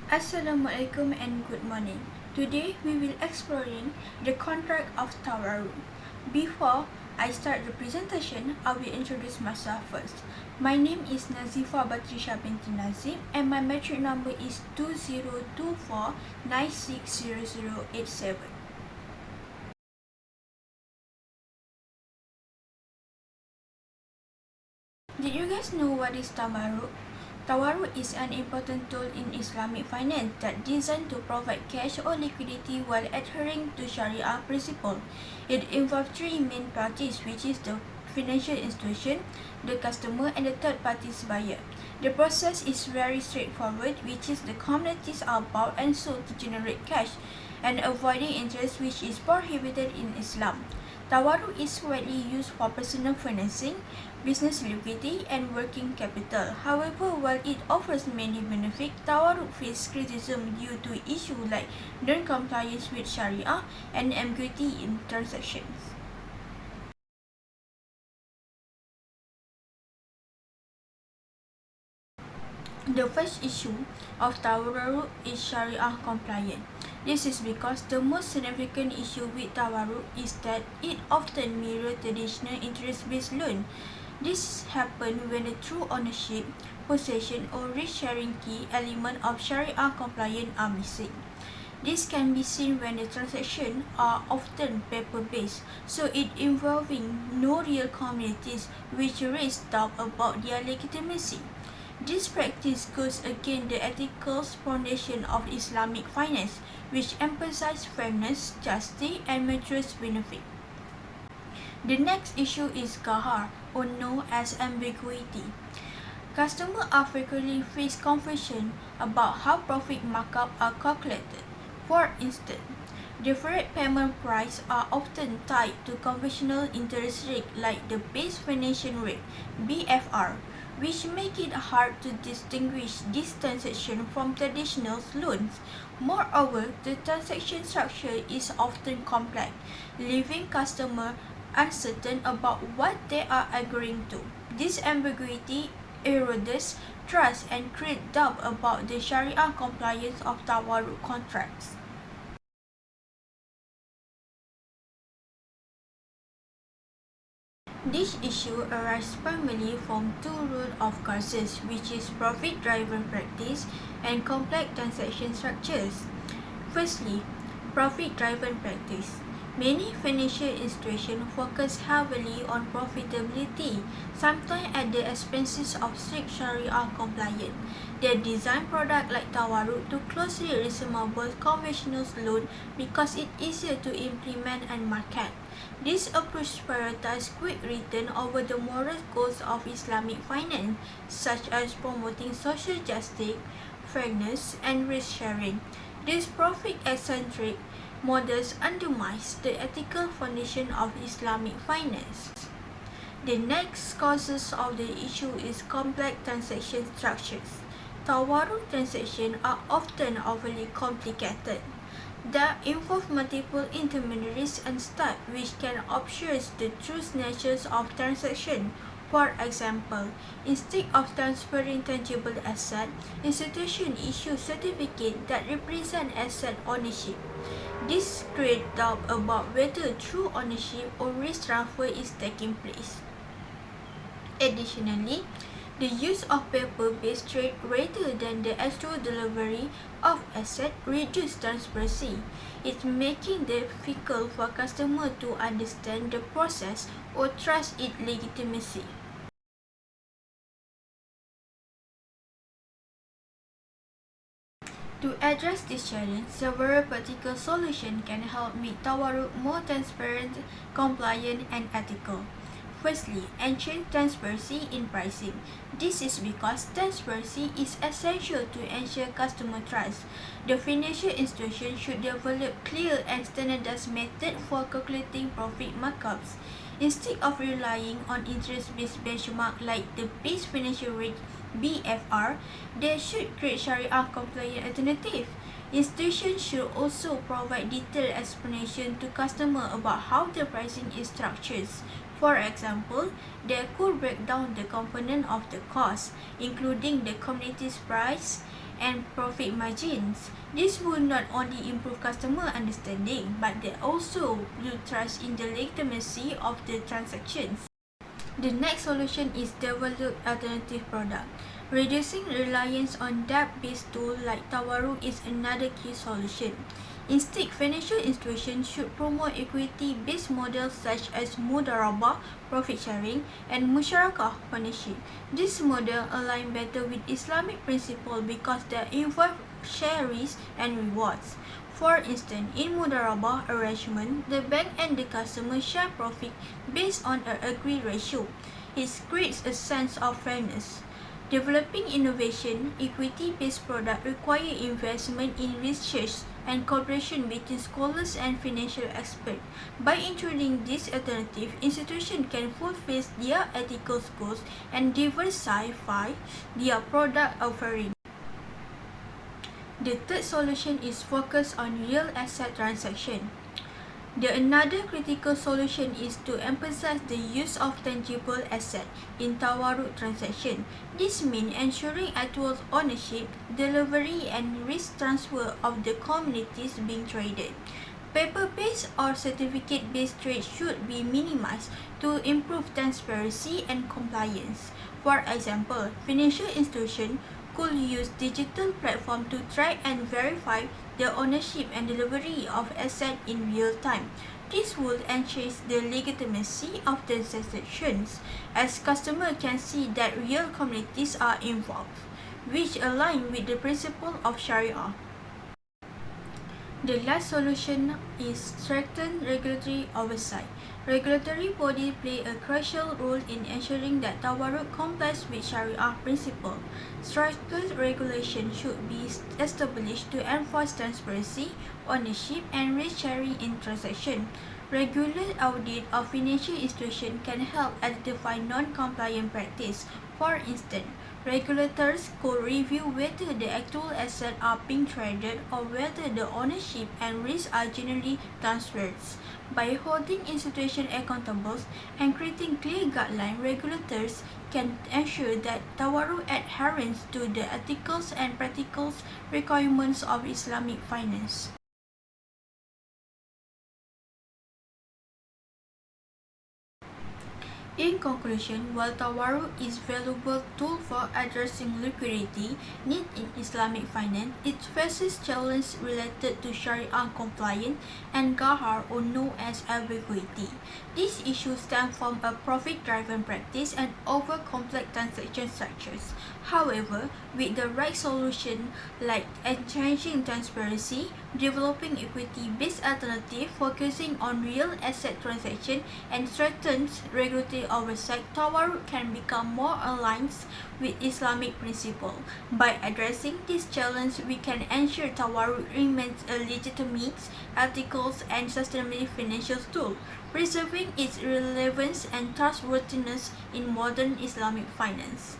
Assalamualaikum and good morning. Today we will exploring the Contract of Tawarruq. Before I start the presentation, I will introduce myself first. My name is Nazifa Batrisha binti Nazim and my metric number is 2024960087. Did you guys know what is Tawarruq? Tawarruq is an important tool in Islamic finance that designed to provide cash or liquidity while adhering to Sharia principles. It involves three main parties, which is the financial institution, the customer, and the third party's buyer. The process is very straightforward, which is the commodities are bought and sold to generate cash and avoiding interest, which is prohibited in Islam. Tawarruq is widely used for personal financing, business liquidity, and working capital. However, while it offers many benefits, Tawarruq faces criticism due to issues like non-compliance with Sharia and ambiguity in transactions. The first issue of Tawarruq is Sharia compliant. This is because the most significant issue with Tawarruq is that it often mirrors traditional interest-based loan. This happens when the true ownership, possession, or risk-sharing key element of Sharia compliance are missing. This can be seen when the transactions are often paper-based, so it involving no real communities, which raise doubt about their legitimacy. This practice goes against the ethical foundation of Islamic finance, which emphasizes fairness, justice, and mutual benefit. The next issue is Gahar, or known as ambiguity. Customers are frequently face confusion about how profit markup are calculated. For instance, deferred payment prices are often tied to conventional interest rate like the base financial rate (BFR), which make it hard to distinguish this transaction from traditional loans. Moreover, the transaction structure is often complex, leaving customers uncertain about what they are agreeing to. This ambiguity erodes trust and creates doubt about the Sharia compliance of Tawarruq contracts. This issue arises primarily from two roots of causes, which is profit-driven practice and complex transaction structures. Firstly, profit-driven practice. Many financial institutions focus heavily on profitability, sometimes at the expense of strict Sharia compliance. They design products like Tawarruq to closely resemble conventional loan because it's easier to implement and market. This approach prioritizes quick return over the moral goals of Islamic finance, such as promoting social justice, fairness, and risk sharing. This profit-centric models undermines the ethical foundation of Islamic finance. The next causes of the issue is complex transaction structures. Tawarruq transactions are often overly complicated. They involve multiple intermediaries and staff, which can obscure the true nature of transaction. For example, instead of transferring tangible asset, institutions issue certificates that represent asset ownership. This creates doubt about whether true ownership or risk transfer is taking place. Additionally, the use of paper-based trade rather than the actual delivery of assets reduces transparency. It's making it difficult for customers to understand the process or trust its legitimacy. To address this challenge, several practical solutions can help make Tawarruq more transparent, compliant, and ethical. Firstly, ensure transparency in pricing. This is because transparency is essential to ensure customer trust. The financial institution should develop clear and standardized methods for calculating profit markups. Instead of relying on interest-based benchmark like the base financial rate (BFR), they should create Sharia-compliant alternative. Institutions should also provide detailed explanation to customers about how the pricing is structured. For example, they could break down the component of the cost, including the commodities price, and profit margins. This will not only improve customer understanding, but they also build trust in the legitimacy of the transactions. The next solution is develop alternative product. Reducing reliance on debt-based tools like Tawarruq is another key solution. Instead, financial institutions should promote equity-based models such as mudarabah, profit sharing, and musyarakah partnership. This model align better with Islamic principles because they involve share risks and rewards. For instance, in mudarabah arrangement, the bank and the customer share profit based on an agreed ratio. It creates a sense of fairness. Developing innovation, equity-based products require investment in research and cooperation between scholars and financial experts. By introducing this alternative, institutions can fulfill their ethical goals and diversify their product offering. The third solution is focus on real asset transaction. Another critical solution is to emphasize the use of tangible assets in Tawarruq transaction. This means ensuring actual ownership, delivery, and risk transfer of the commodities being traded. Paper-based or certificate-based trade should be minimized to improve transparency and compliance. For example, financial institutions could use digital platforms to track and verify the ownership and delivery of assets in real time. This would enhance the legitimacy of the transactions, as customers can see that real commodities are involved, which align with the principle of Sharia. The last solution is strengthen regulatory oversight. Regulatory bodies play a crucial role in ensuring that Tawarruq complies with Sharia principles. Stricter regulation should be established to enforce transparency, ownership, and risk sharing in transactions. Regular audit of financial institutions can help identify non-compliant practice. For instance, regulators could review whether the actual assets are being traded or whether the ownership and risk are generally transferred. By holding institutions accountable and creating clear guidelines, regulators can ensure that Tawarruq adherence to the ethical and practical requirements of Islamic finance. In conclusion, while Tawarruq is a valuable tool for addressing liquidity needs in Islamic finance, it faces challenges related to Sharia compliance and Ghahar, or known as ambiguity. These issues stem from a profit-driven practice and over-complex transaction structures. However, with the right solution like enhancing transparency, developing equity-based alternatives, focusing on real asset transactions, and strengthens regulatory oversight, Tawarruq can become more aligned with Islamic principles. By addressing this challenge, we can ensure Tawarruq remains a legitimate, ethical, and sustainable financial tool, preserving its relevance and trustworthiness in modern Islamic finance.